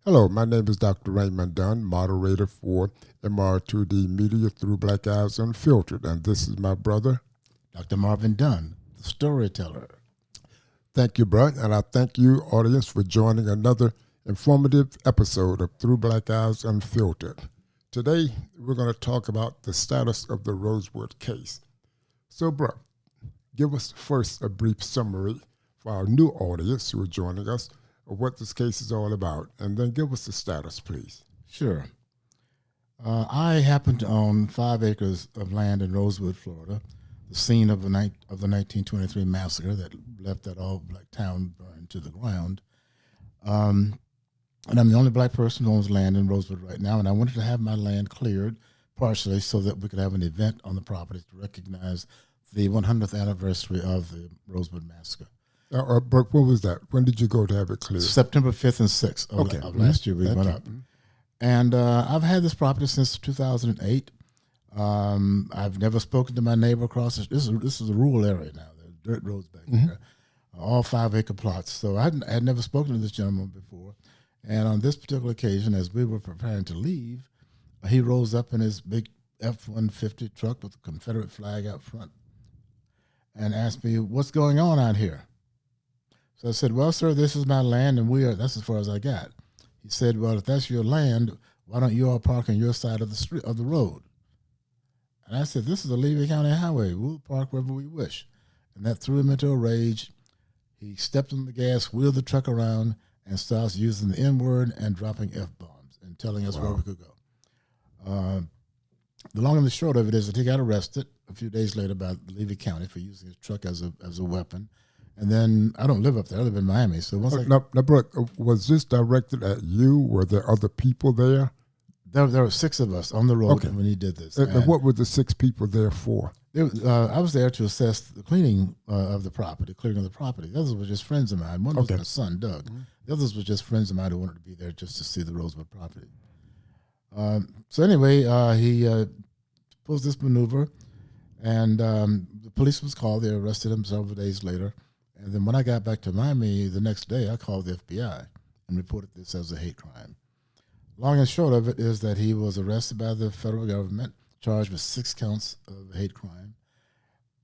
Hello, my name is Dr. Raymond Dunn, moderator for MR2D Media through Black Eyes Unfiltered, and this is my brother, Dr. Marvin Dunn, the storyteller. Thank you, Brett, and I thank you, audience, for joining another informative episode of Through Black Eyes Unfiltered. Today, we're going to talk about the status of the Rosewood case. So, Brett, give us first a brief summary for our new audience who are joining us of what this case is all about, and then give us the status, please. Sure. I happen to own 5 acres of land in Rosewood, Florida, the scene of the 1923 massacre that left that all-black town burned to the ground. And I'm the only black person who owns land in Rosewood right now, and I wanted to have my land cleared partially so that we could have an event on the property to recognize the 100th anniversary of the Rosewood Massacre. Brooke, what was that? When did you go to have it cleared? September 5th and 6th of last year we went up. And I've had this property since 2008. I've never spoken to my neighbor across this is a rural area now. There's dirt roads back there, all 5-acre plots. So I had never spoken to this gentleman before. And on this particular occasion, as we were preparing to leave, he rose up in his big F-150 truck with a Confederate flag out front and asked me, "What's going on out here?" So I said, "Well, sir, this is my land, and that's as far as I got." He said, "Well, if that's your land, why don't you all park on your side of the street, of the road?" And I said, "This is a Levy County highway. We'll park wherever we wish." And that threw him into a rage. He stepped on the gas, wheeled the truck around, and starts using the N-word and dropping F-bombs and telling us where we could go. The long and the short of it is that he got arrested a few days later by Levy County for using his truck as a weapon. And then I don't live up there. I live in Miami. So Now, Brooke, was this directed at you? Were there other people there? There were 6 of us on the road when he did this. And what were the 6 people there for? I was there to assess the clearing of the property. The others were just friends of mine. One was my son, Doug. The others were just friends of mine who wanted to be there just to see the Rosewood property. So anyway, he pulls this maneuver, and the police was called. They arrested him several days later. And then when I got back to Miami the next day, I called the FBI and reported this as a hate crime. Long and short of it is that he was arrested by the federal government, charged with 6 counts of hate crime,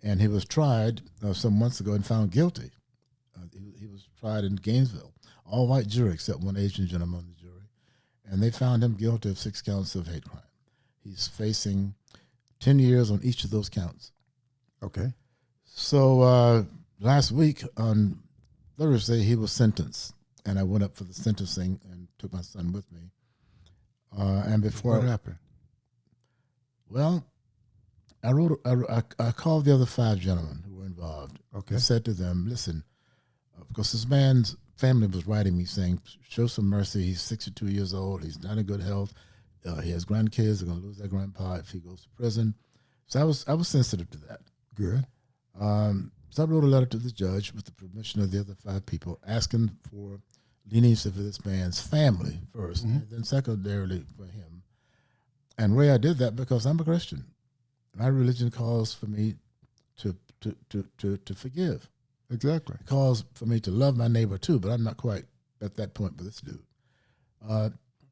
and he was tried some months ago and found guilty. He was tried in Gainesville, all white jury except one Asian gentleman on the jury, and they found him guilty of 6 counts of hate crime. He's facing 10 years on each of those counts. Okay. So last week on Thursday, he was sentenced, and I went up for the sentencing and took my son with me. And before what happened? Well, I called the other 5 gentlemen who were involved. Okay. I said to them, "Listen, because this man's family was writing me saying, show some mercy. He's 62 years old. He's not in good health. He has grandkids. They're going to lose their grandpa if he goes to prison." So I was sensitive to that. Good. So I wrote a letter to the judge with the permission of the other 5 people, asking for leniency for this man's family first, and then secondarily for him. And Ray, I did that because I'm a Christian. My religion calls for me to forgive. Exactly. It calls for me to love my neighbor too, but I'm not quite at that point with this dude.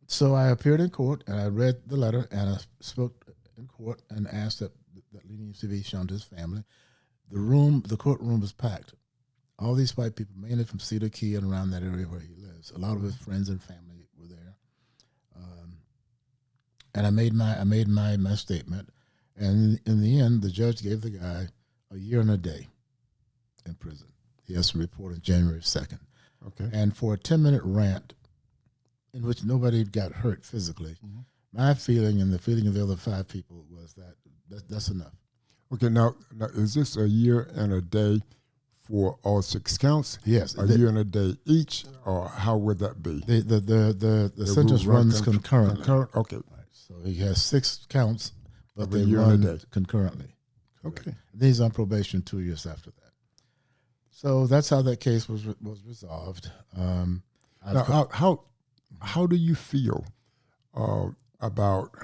So I appeared in court, and I read the letter, and I spoke in court and asked that leniency be shown to his family. The courtroom was packed. All these white people, mainly from Cedar Key and around that area where he lives. A lot of his friends and family were there. And I made my statement. And in the end, the judge gave the guy a year and a day in prison. He has to report on January 2nd. Okay. And for a 10-minute rant in which nobody got hurt physically, my feeling and the feeling of the other 5 people was that's enough. Okay, now is this a year and a day for all 6 counts? Yes. A year and a day each, or how would that be? The sentence runs concurrently. Okay. Right. So he has 6 counts, but they year run and a day. concurrently. Okay. Then he's on probation 2 years after that. So that's how that case was resolved. Now, how do you feel about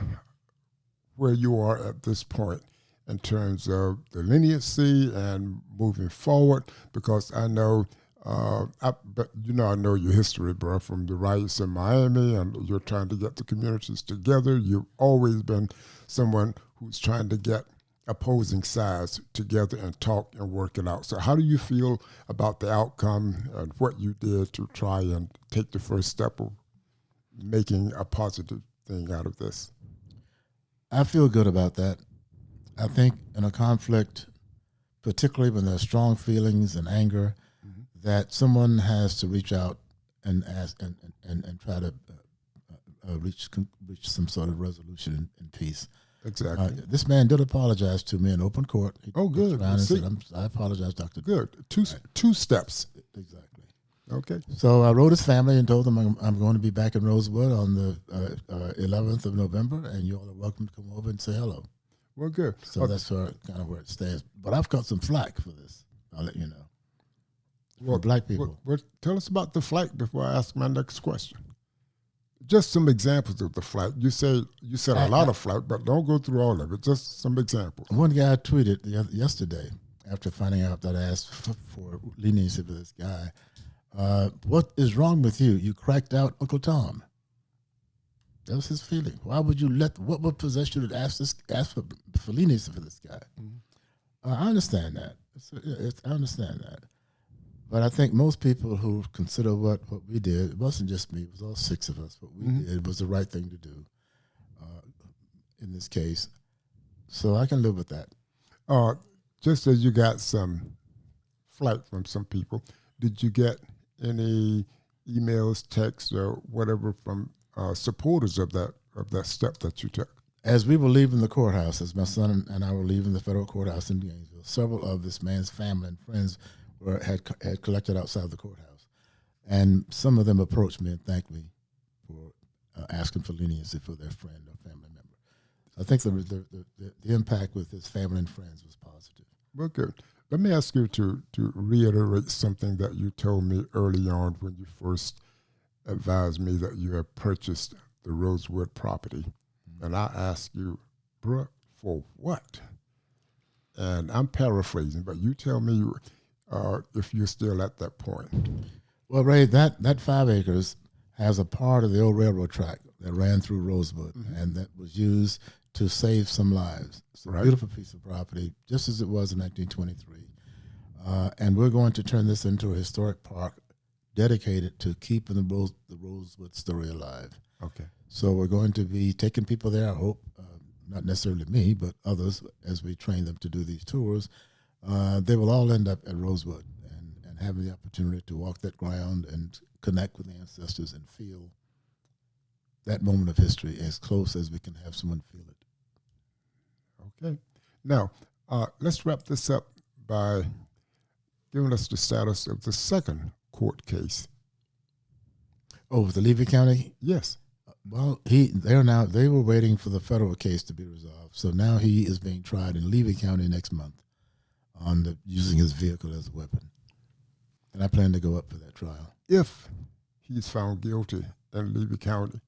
where you are at this point in terms of the leniency and moving forward? Because I know But I know your history, bro, from the riots in Miami, and you're trying to get the communities together. You've always been someone who's trying to get opposing sides together and talk and work it out. So how do you feel about the outcome and what you did to try and take the first step of making a positive thing out of this? I feel good about that. I think in a conflict, particularly when there's strong feelings and anger, that someone has to reach out and ask and try to reach some sort of resolution in peace. Exactly. This man did apologize to me in open court. He good. And said, I apologize, Dr. Good. Two steps. Exactly. Okay. So I wrote his family and told them I'm going to be back in Rosewood on the 11th of November, and you all are welcome to come over and say hello. Well, good. So that's kind of where it stands. But I've got some flack for this. I'll let you know. For black people. Well, tell us about the flack before I ask my next question. Just some examples of the flack. You said a lot of flack, but don't go through all of it. Just some examples. One guy tweeted yesterday after finding out that I asked for leniency for this guy. What is wrong with you? You cracked out Uncle Tom. That was his feeling. Why would you what would possess you to ask for leniency for this guy? Mm-hmm. I understand that. I understand that. But I think most people who consider what we did, it wasn't just me, it was all six of us. What we did was the right thing to do in this case. So I can live with that. Just as you got some flack from some people, did you get any emails, texts, or whatever from supporters of that step that you took? As we were leaving the courthouse, as my son and I were leaving the federal courthouse in Gainesville, several of this man's family and friends had collected outside the courthouse. And some of them approached me and thanked me for asking for leniency for their friend or family member. I think the impact with his family and friends was positive. Well, good. Let me ask you to reiterate something that you told me early on when you first advised me that you had purchased the Rosewood property. Mm-hmm. And I asked you, bruh, for what? And I'm paraphrasing, but you tell me if you're still at that point. Well, Ray, that 5 acres has a part of the old railroad track that ran through Rosewood, and that was used to save some lives. It's a beautiful piece of property, just as it was in 1923. And we're going to turn this into a historic park dedicated to keeping the Rosewood story alive. Okay. So we're going to be taking people there, I hope, not necessarily me, but others, as we train them to do these tours. They will all end up at Rosewood and having the opportunity to walk that ground and connect with the ancestors and feel that moment of history as close as we can have someone feel it. Okay. Now, let's wrap this up by giving us the status of the second court case. Oh, with the Levy County? Yes. Well, they were waiting for the federal case to be resolved. So now he is being tried in Levy County next month on using his vehicle as a weapon. And I plan to go up for that trial. If he's found guilty in Levy County.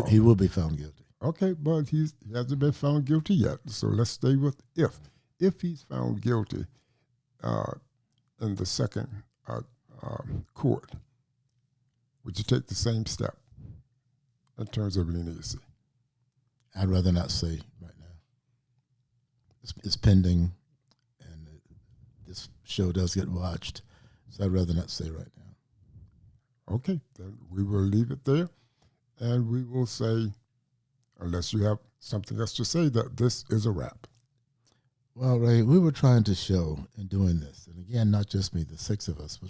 He will be found guilty. Okay, but he hasn't been found guilty yet. So let's stay with if. If he's found guilty in the second court, would you take the same step in terms of leniency? I'd rather not say right now. It's pending, and this show does get watched, so I'd rather not say right now. Okay, then we will leave it there, and we will say, unless you have something else to say, that this is a wrap. Well, Ray, we were trying to show in doing this, and again, not just me, the six of us,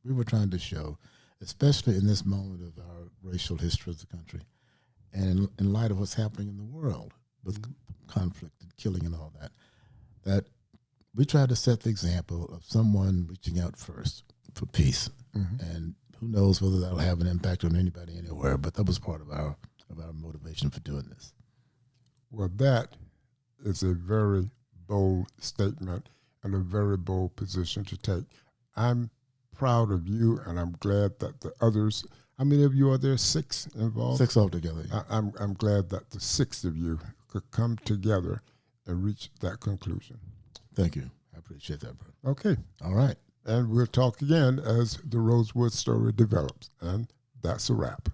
we were trying to show, especially in this moment of our racial history of the country, and in light of what's happening in the world with conflict and killing and all that, that we tried to set the example of someone reaching out first for peace. Mm-hmm. And who knows whether that'll have an impact on anybody anywhere, but that was part of our motivation for doing this. Well, that is a very bold statement and a very bold position to take. I'm proud of you, and I'm glad that the others, how many of you are there? 6 involved? 6 altogether. Yeah. I'm glad that the 6 of you could come together and reach that conclusion. Thank you. I appreciate that, bro. Okay. All right. And we'll talk again as the Rosewood story develops. And that's a wrap.